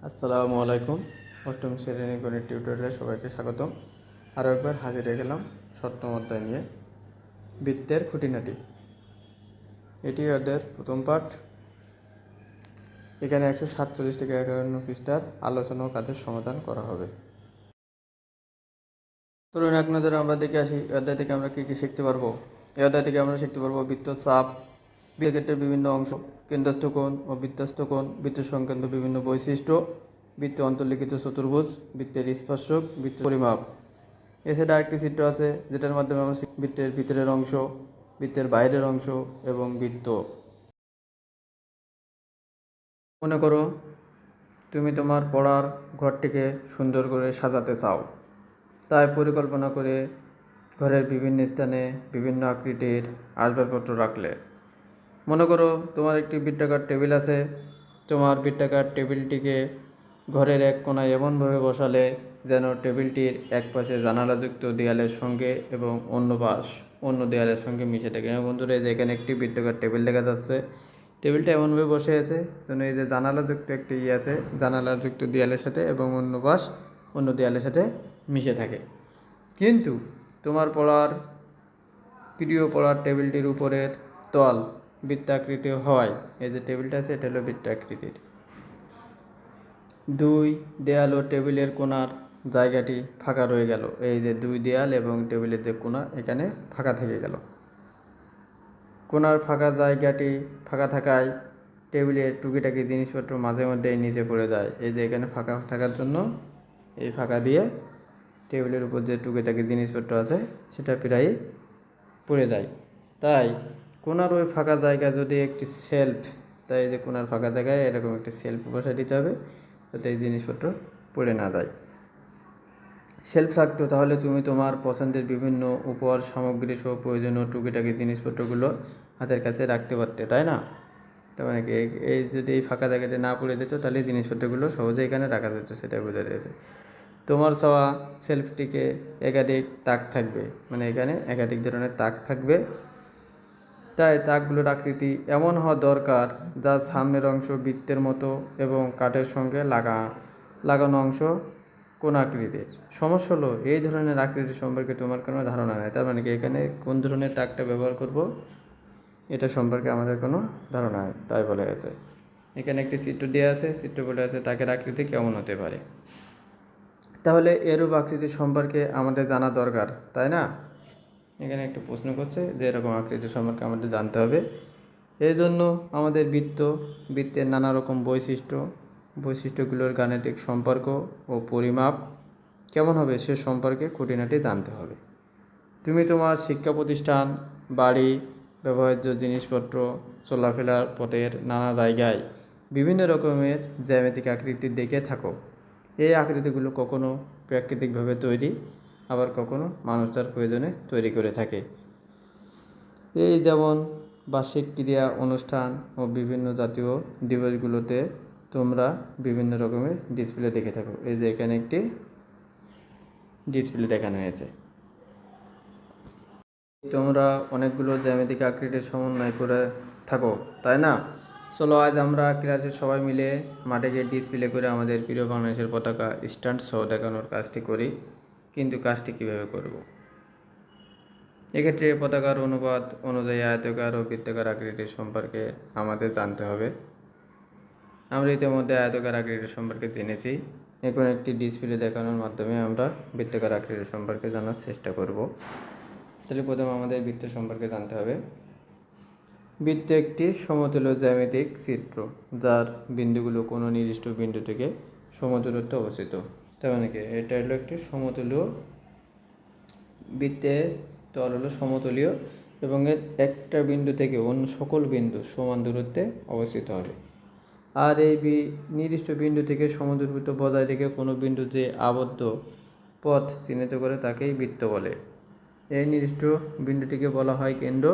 আসসালামু আলাইকুম। অষ্টম শ্রেণী গণিত টিউটোরিয়ালে সবাইকে স্বাগতম। আরও একবার হাজির হয়ে গেলাম সপ্তম অধ্যায় নিয়ে, বৃত্তের খুঁটিনাটি। এটি অধ্যায়ের প্রথম পাঠ। এখানে 147 থেকে 51 পৃষ্ঠার আলোচনা ও কাজের সমাধান করা হবে। ধরুন এক নজরে আমরা দেখে আসি এই অধ্যায় থেকে আমরা কী কী শিখতে পারবো। এই অধ্যায় থেকে আমরা শিখতে পারবো বৃত্তচাপ, বৃত্তক্ষেত্রের বিভিন্ন অংশ, কেন্দ্রস্থ কোণ ও বৃত্তস্থ কোণ, বৃত্ত সংক্রান্ত বিভিন্ন বৈশিষ্ট্য, বৃত্তে অন্তর্লিখিত চতুর্ভুজ, বৃত্তের স্পর্শক, বৃত্তের পরিমাপ। এছাড়া আরেকটি চিত্র আছে যেটার মাধ্যমে আমরা বৃত্তের ভিতরের অংশ, বৃত্তের বাইরের অংশ এবং বৃত্ত। মনে করো তুমি তোমার পড়ার ঘরটিকে সুন্দর করে সাজাতে চাও, তাই পরিকল্পনা করে ঘরের বিভিন্ন স্থানে বিভিন্ন আকৃতির আসবাবপত্র রাখলে। মনে করো তোমার একটি বৃত্তাকার টেবিল আছে, তোমার বৃত্তাকার টেবিলটিকে ঘরের এক কোণায় এমনভাবে বসালে যেন টেবিলটির এক পাশে জানালাযুক্ত দেয়ালের সঙ্গে এবং অন্য পাশ অন্য দেয়ালের সঙ্গে মিশে থাকে। বন্ধুরা, এই যে এখানে একটি বৃত্তাকার টেবিল দেখা যাচ্ছে, টেবিলটা এমনভাবে বসে আছে যেন এই যে জানালাযুক্ত একটি আছে, জানালাযুক্ত দেয়ালের সাথে এবং অন্য পাশ অন্য দেয়ালের সাথে মিশে থাকে। কিন্তু তোমার প্রিয় পড়ার টেবিলটির উপরের তল বৃত্তাকৃতি হয়। এই যে টেবিলটা আছে এটা হলো বৃত্তাকৃতির। দুই দেয়াল ও টেবিলের কোণার জায়গাটি ফাঁকা রয়ে গেল। এই যে দুই দেয়াল এবং টেবিলের যে কোণা এখানে ফাঁকা থেকে গেল। কোণার ফাঁকা জায়গাটি ফাঁকা থাকায় টেবিলের টুকিটাকি জিনিসপত্র মাঝে মধ্যে নিচে পড়ে যায়। এই যে এখানে ফাঁকা থাকার জন্য এই ফাঁকা দিয়ে টেবিলের উপর যে টুকিটাকি জিনিসপত্র আছে সেটা প্রায়ই পড়ে যায়। তাই কোণার ওই ফাঁকা জায়গা যদি একটি সেলফ, তাই এই যে কোণার ফাঁকা জায়গায় এরকম একটি সেলফ বসাই দিতে হবে যাতে এই জিনিসপত্র পড়ে না যায়। সেলফ থাকতো তাহলে তুমি তোমার পছন্দের বিভিন্ন উপহার সামগ্রী সহ প্রয়োজনীয় টুকিটাকি জিনিসপত্রগুলো হাতের কাছে রাখতে পারতে, তাই না? তার মানে কি, এই যদি এই ফাঁকা জায়গাটা না পড়ে যেত তাহলে জিনিসপত্রগুলো সহজে এখানে রাখা যেত, সেটাই বোঝা যাচ্ছে। তোমার চাওয়া সেলফটিকে একাধিক তাক থাকবে, মানে এখানে একাধিক ধরনের তাক থাকবে। তাই তাকগুলোর আকৃতি এমন হওয়া দরকার যার সামনের অংশ বৃত্তের মতো এবং কাঠের সঙ্গে লাগানো অংশ কোন আকৃতির। সমস্যা হলো এই ধরনের আকৃতি সম্পর্কে তোমার কোনো ধারণা নেই। তার মানে কি, এখানে কোন ধরনের তাকটা ব্যবহার করব এটা সম্পর্কে আমাদের কোনো ধারণা নেই, তাই বলে গেছে। এখানে একটি চিত্র দেওয়া আছে, চিত্র বলে আছে তাকের আকৃতি কেমন হতে পারে। তাহলে এরূপ আকৃতি সম্পর্কে আমাদের জানা দরকার, তাই না? এখানে একটা প্রশ্ন করছে যে এরকম আকৃতি সম্পর্কে আমাদের জানতে হবে। এই জন্য আমাদের বৃত্তের নানা রকম বৈশিষ্ট্যগুলোর গাণিতিক সম্পর্ক ও পরিমাপ কেমন হবে সে সম্পর্কে খুঁটিনাটি জানতে হবে। তুমি তোমার শিক্ষা প্রতিষ্ঠান, বাড়ি, ব্যবহার্য জিনিসপত্র, চলাফেরার পথের নানা জায়গায় বিভিন্ন রকমের জ্যামিতিক আকৃতি দেখে থাকো। এই আকৃতিগুলো কখনো প্রাকৃতিকভাবে তৈরি, আবার কখনো মানুষ তার প্রয়োজনে তৈরি করে থাকে। এই যেমন বার্ষিক ক্রীড়া অনুষ্ঠান ও বিভিন্ন জাতীয় দিবসগুলোতে তোমরা বিভিন্ন রকমের ডিসপ্লে দেখে থাকো। এই যে এখানে একটি ডিসপ্লে দেখানো হয়েছে। তোমরা অনেকগুলো জ্যামিতিক আকৃতির সমন্বয় করে থাকো, তাই না? চলো আজ আমরা ক্লাসের সবাই মিলে মাঠে গিয়ে ডিসপ্লে করে আমাদের প্রিয় বাংলাদেশের পতাকা স্ট্যান্ড সহ দেখানোর কাজটি করি। কিন্তু কাজটি কীভাবে করব? এক্ষেত্রে পতাকার অনুপাত অনুযায়ী আয়তাকার ও বৃত্তাকার আকৃতির সম্পর্কে আমাদের জানতে হবে। আমরা ইতিমধ্যে আয়তাকার আকৃতির সম্পর্কে জেনেছি। এখন একটি ডিসপ্লে দেখানোর মাধ্যমে আমরা বৃত্তাকার আকৃতির সম্পর্কে জানার চেষ্টা করব। তাহলে প্রথমে আমাদের বৃত্ত সম্পর্কে জানতে হবে। বৃত্ত একটি সমতুল্য জ্যামিতিক চিত্র যার বিন্দুগুলো কোনো নির্দিষ্ট বিন্দু থেকে সমদূরত্বে অবস্থিত। তার মানে কি, এটা হলো একটি সমতুল্য বৃত্তের তল হলো সমতলীয় এবং এর একটা বিন্দু থেকে অন্য সকল বিন্দু সমান দূরত্বে অবস্থিত হবে। আর এই নির্দিষ্ট বিন্দু থেকে সমদূরত্ব বজায় রেখে কোনো বিন্দু যে আবদ্ধ পথ চিহ্নিত করে তাকেই বৃত্ত বলে। এই নির্দিষ্ট বিন্দুটিকে বলা হয় কেন্দ্র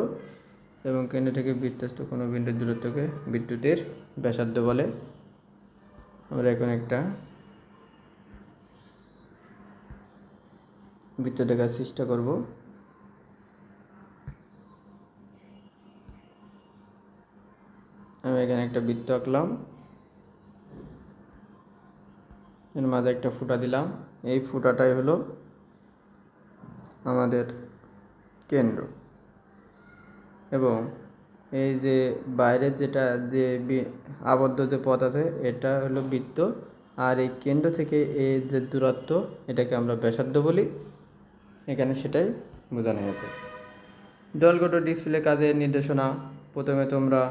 এবং কেন্দ্র থেকে বৃত্তস্থ কোনো বিন্দুর দূরত্বকে বৃত্তটির ব্যাসার্ধ বলে। আমরা এখন একটা বৃত্ত দেখার চেষ্টা করব। আমি এখানে একটা বৃত্ত আঁকলাম। এর মাঝে একটা ফুটা দিলাম, এই ফুটাটাই হলো আমাদের কেন্দ্র। এবং এই যে বাইরের যেটা যে আবদ্ধ যে পথ আছে এটা হলো বৃত্ত, আর এই কেন্দ্র থেকে এই যে দূরত্ব এটাকে আমরা ব্যাসার্ধ বলি। এখানে সেটাই বোঝানো হয়েছে। ডলগটো ডিসপ্লে কাজের নির্দেশনা। প্রথমে তোমরা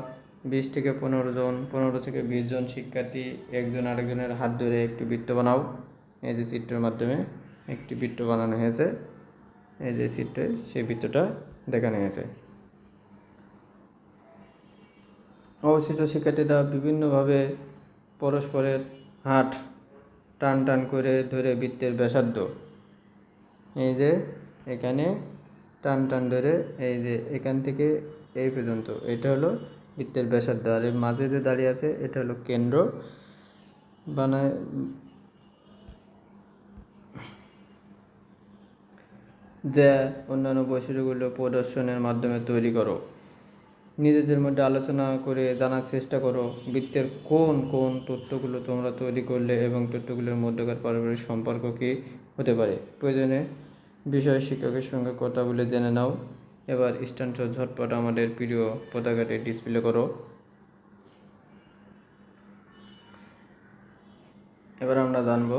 20 থেকে 15 জন, 15 থেকে 20 জন শিক্ষার্থী একজন আরেকজনের হাত ধরে একটি বৃত্ত বানাও। এই যে চিত্রের মাধ্যমে একটি বৃত্ত বানানো হয়েছে, এই যে চিত্রে সেই বৃত্তটা দেখানো হয়েছে। অবশিষ্ট শিক্ষার্থীরা বিভিন্নভাবে পরস্পরের হাত টান টান করে ধরে বৃত্তের ব্যাসার্ধ, এই যে এখানে টান টান ধরে এই যে এখান থেকে এই পর্যন্ত এটা হলো বৃত্তের ব্যাসার্ধ, আর এর মাঝে যে দাঁড়িয়ে আছে এটা হলো কেন্দ্র বানায়। যে অন্যান্য বৈশিষ্ট্যগুলো প্রদর্শনের মাধ্যমে তৈরি করো। নিজেদের মধ্যে আলোচনা করে জানার চেষ্টা করো বৃত্তের কোন কোন তথ্যগুলো তোমরা তৈরি করলে এবং তথ্যগুলোর মধ্যকার পারস্পরিক সম্পর্ক কী হতে পারে। প্রয়োজনে বিষয় শিক্ষকের সঙ্গে কথা বলে জেনে নাও। এবার স্ট্যান্ড ঝটপট আমাদের প্রিয় পতাকাটি ডিসপ্লে করো। এবার আমরা জানব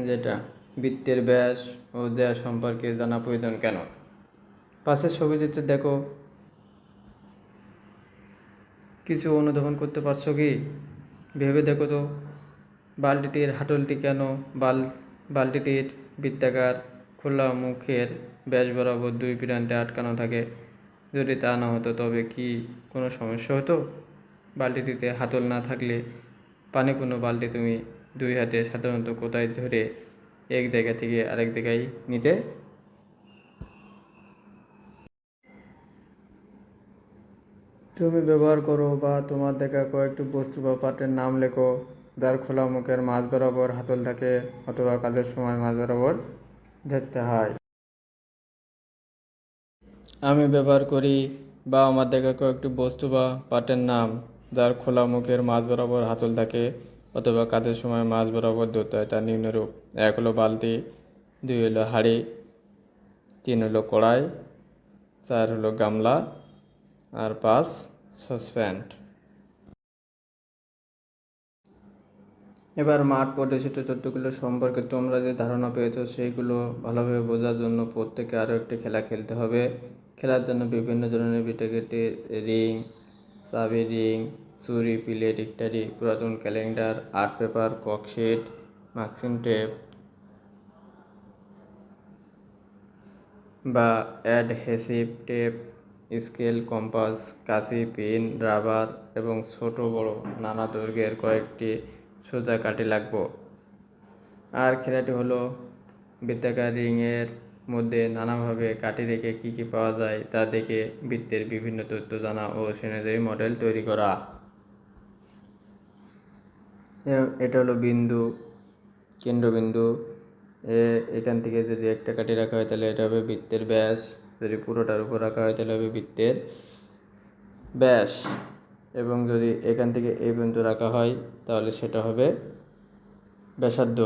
যেটা বৃত্তের ব্যাস ও দেয়া সম্পর্কে জানা প্রয়োজন কেন। পাশের ছবিটিতে দেখো, কিছু অনুধাবন করতে পারছো কি? ভেবে দেখো তো, বালতিটির হাতলটি কেন বালতিটির বৃত্তাকার খোলা মুখের ব্যাস বরাবর দুই প্রান্তে আটকানো থাকে? যদি তা না হতো তবে কি কোনো সমস্যা হতো? বালতিটিতে হাতল না থাকলে পানিপূর্ণ বালতি তুমি দুই হাতে সাধারণত কোথায় ধরে এক জায়গা থেকে আরেক জায়গায় নিতে? তুমি ব্যবহার করো বা তোমার দেখা কয়েকটি বস্তু বা পাত্রের নাম লেখো যার খোলা মুখের মাঝ বরাবর হাতল থাকে অথবা কাজের সময় মাঝ বরাবর ধরতে হয়। আমি ব্যবহার করি বা আমার দেখা কয়েকটি বস্তু বা পাত্রের নাম যার খোলা মুখের মাঝ বরাবর হাতল থাকে অথবা কাজের সময় মাঝ বরাবর ধরতে হয় তার নিম্নরূপ। 1 হলো বালতি, 2 হলো হাঁড়ি, 3 হলো কড়াই, 4 হলো গামলা, আর 5 সসপ্যান। এবার মাঠ প্রদর্শিত তথ্যগুলো সম্পর্কে তোমরা যে ধারণা পেয়েছো সেইগুলো ভালোভাবে বোঝার জন্য প্রত্যেকে আরও একটি খেলা খেলতে হবে। খেলার জন্য বিভিন্ন ধরনের বিটাকেটে রিং, চাবি রিং, চুরি, প্লেট ইত্যাদি, পুরাতন calendar, art paper, cork sheet, masking tape বা অ্যাডহেসিভ টেপ, স্কেল, কম্পাস, কাঁচি, পেন, রাবার এবং ছোট বড় নানা দৈর্ঘ্যের কয়েকটি সোজা কাঠি লাগবে। আর খেলাটি হলো বৃত্তাকার রিংয়ের মধ্যে নানাভাবে কাঠি রেখে কী কী পাওয়া যায় তা দেখে বৃত্তের বিভিন্ন তথ্য জানা ও সে অনুযায়ী মডেল তৈরি করা। এটা হলো বিন্দু, কেন্দ্রবিন্দু। এখান থেকে যদি একটা কাঠি রাখা হয় তাহলে এটা হবে বৃত্তের ব্যাস, যদি পুরোটার উপর রাখা হয় তাহলে হবে বৃত্তের ব্যাস, এবং যদি এখান থেকে এই পর্যন্ত রাখা হয় তাহলে সেটা হবে ব্যাসার্ধ।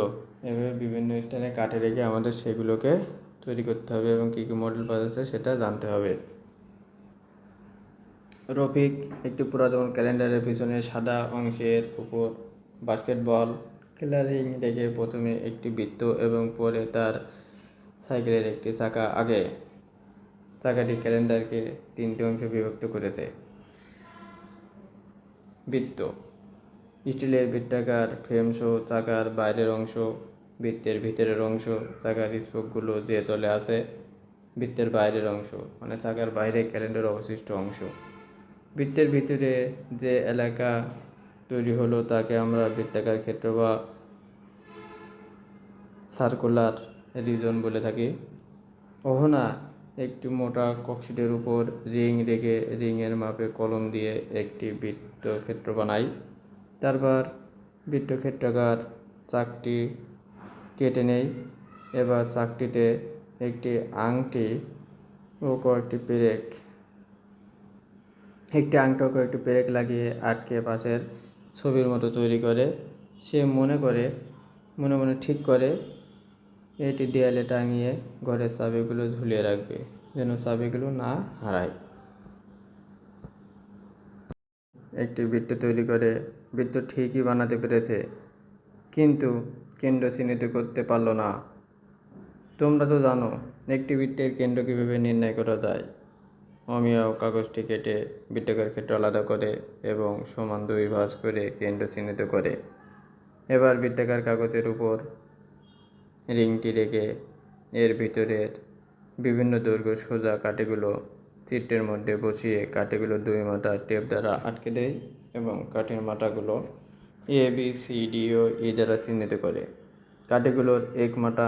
এভাবে বিভিন্ন স্থানে কাঠি রেখে আমাদের সেগুলোকে তৈরি করতে হবে এবং কী কী মডেল পাওয়া যাচ্ছে সেটা জানতে হবে। রফিক একটি পুরাতন ক্যালেন্ডারের পিছনে সাদা অংশের উপর বাস্কেটবল খেলার রিং রেখে প্রথমে একটি বৃত্ত এবং পরে তার সাইকেলের একটি চাকা আগে। চাকাটি ক্যালেন্ডারকে 3টে অংশে বিভক্ত করেছে। বৃত্ত স্টিলের বৃত্তাকার ফ্রেম সহ চাকার বাইরের অংশ, বৃত্তের ভিতরের অংশ, চাকার স্পোকগুলো যে তলে আছে, বৃত্তের বাইরের অংশ মানে চাকার বাইরে ক্যালেন্ডার অবশিষ্ট অংশ। বৃত্তের ভিতরে যে এলাকা তৈরি হলো তাকে আমরা বৃত্তাকার ক্ষেত্র বা সার্কুলার রিজন বলে থাকি। ওহনা একটি মোটা ককশিটের উপর রিং রেখে রিংয়ের মাপে কলম দিয়ে একটি বৃত্তক্ষেত্র বানাই। তারপর বৃত্তক্ষেত্রাকার চাকটি কেটে নেই। এবার চাকটিতে একটি আংটি ও কয়েকটি পেরেক লাগিয়ে আটকে পাশের ছবির মতো তৈরি করে সে মনে মনে ঠিক করে এটি দেয়ালে টাঙিয়ে ঘরের চাবিগুলো ঝুলিয়ে রাখবে, যেন চাবিগুলো না হারায়। একটি বৃত্ত তৈরি করে বৃত্ত ঠিকই বানাতে পেরেছে, কিন্তু কেন্দ্র চিহ্নিত করতে পারলো না। তোমরা তো জানো একটি বৃত্তের কেন্দ্র কীভাবে নির্ণয় করা যায়। অমিয়াও কাগজটি কেটে বৃত্তাকার ক্ষেত্র আলাদা করে এবং সমান দুই ভাঁজ করে কেন্দ্র চিহ্নিত করে। এবার বৃত্তাকার কাগজের উপর রিংটি রেখে এর ভিতরের বিভিন্ন দৈর্ঘ্য সোজা কাঠিগুলো চিত্রের মধ্যে বসিয়ে কাঠিগুলো দুই মাথা টেপ দ্বারা আটকে দেয় এবং কাঠির মাথাগুলো এ বি সি ডি ও ই দ্বারা চিহ্নিত করে। কাঠিগুলোর এক মাথা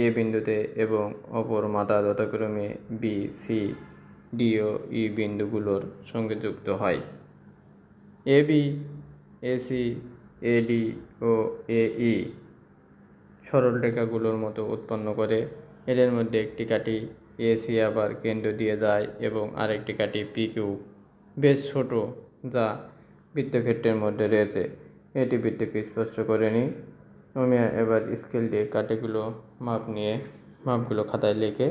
এ বিন্দুতে এবং অপর মাথা যথাক্রমে বি সি ডি ও ই বিন্দুগুলোর সঙ্গে যুক্ত হয়। A B, A C, A D ও এ ই সরল রেখাগুলোর মতো উৎপন্ন করে। এদের মধ্যে একটি কাঠি এসি আবার কেন্দ্র দিয়ে যায় এবং আরেকটি কাঠি পি কিউ বেশ ছোট, যা বৃত্তক্ষেত্রের মধ্যে রয়েছে। এটি বৃত্তকে স্পর্শ করেনি। অমিয়া এবার স্কেল দিয়ে কাঠিগুলো মাপ নিয়ে মাপগুলো খাতায় লিখে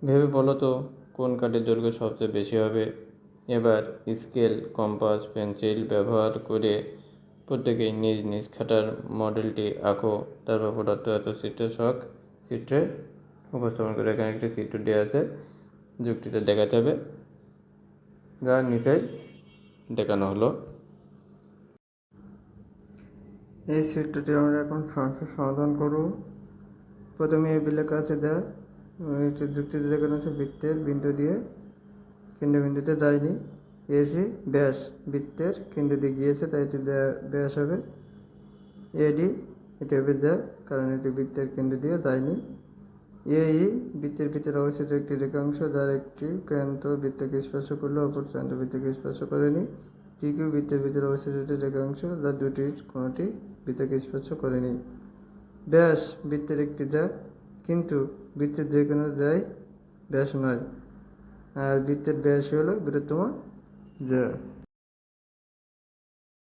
ভেবে বলো তো কোন কাঠের দৈর্ঘ্য সবচেয়ে বেশি হবে। এবার স্কেল, কম্পাস, পেন্সিল ব্যবহার করে প্রত্যেকেই নিজ নিজ খাতার মডেলটি আঁকো। তারপর প্রদত্ত এত চিত্রে উপস্থাপন করে। এখানে একটি চিত্র দেওয়া আছে, যুক্তিটা দেখাতে হবে, যা নিচেই দেখানো হলো। এই চিত্রটি আমরা এখন সমাধান করব। প্রথমে এই লেখা আছে যা একটি যুক্তিতে দেখানো আছে বৃত্তের বিন্দু দিয়ে কেন্দ্রবিন্দুতে যায়নি। এসি ব্যাস বৃত্তের কেন্দ্র দিয়ে গিয়েছে, তাই এটি ব্যাস হবে। এডি এটি হবে যা, কারণ এটি বৃত্তের কেন্দ্র দিয়ে যায়নি। এই বৃত্তের ভিতরে অবস্থিত একটি রেখাংশ, যার একটি প্রান্ত বৃত্তকে স্পর্শ করলে অপর প্রান্ত বৃত্তকে স্পর্শ করেনি। পিকিউ বৃত্তের ভিতরে অবস্থিত একটি রেখাংশ, যার দুটির কোনোটি বৃত্তকে স্পর্শ করেনি। ব্যাস বৃত্তের একটি যা, কিন্তু বৃত্তের যে কোনো যাই ব্যাস নয়, আর বৃত্তের ব্যাস হলো বৃহত্তম যা।